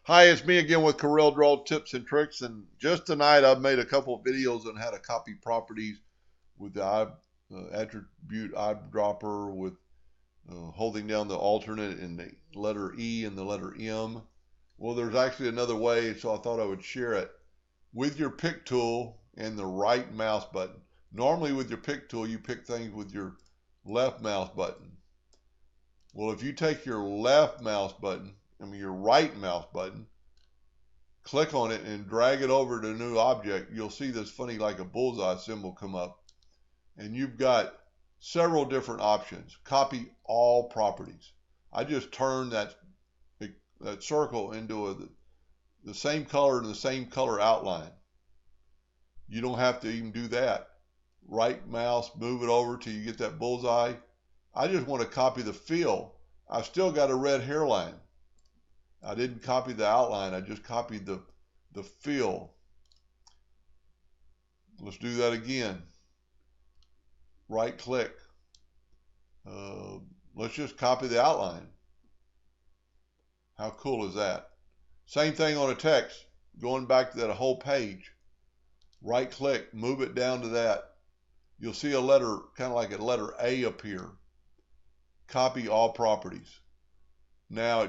Hi, it's me again with Corel Draw Tips and Tricks, and just tonight I've made a couple of videos on how to copy properties with the attribute eyedropper with holding down the alternate and the letter E and the letter M. Well, there's actually another way, so I thought I would share it. With your pick tool and the right mouse button. Normally with your pick tool, you pick things with your left mouse button. Well, if you take your your right mouse button, click on it and drag it over to a new object, you'll see this funny like a bullseye symbol come up. And you've got several different options. Copy all properties. I just turned that circle into the same color and the same color outline. You don't have to even do that. Right mouse, move it over till you get that bullseye. I just want to copy the fill. I've still got a red hairline. I didn't copy the outline. I just copied the fill. Let's do that again. Right click. Uh, let's just copy the outline. How cool is that? Same thing on a text. Going back to that whole page. Right click, move it down to that. You'll see a letter, kind of like a letter A appear. Copy all properties. Now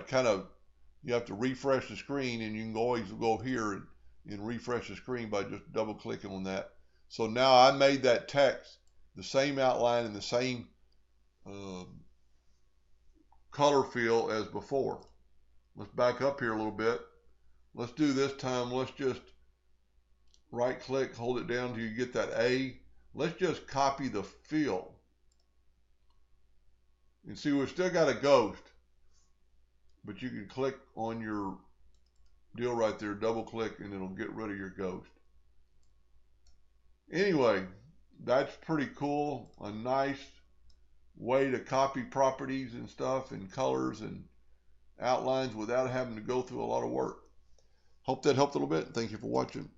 you have to refresh the screen, and you can always go here and refresh the screen by just double clicking on that. So now I made that text the same outline and the same color fill as before. Let's back up here a little bit. Let's do this time, let's just right click, hold it down till you get that A. Let's just copy the fill. And see, we've still got a ghost, but you can click on your deal right there, double click, and it'll get rid of your ghost. Anyway, that's pretty cool. A nice way to copy properties and stuff and colors and outlines without having to go through a lot of work. Hope that helped a little bit. Thank you for watching.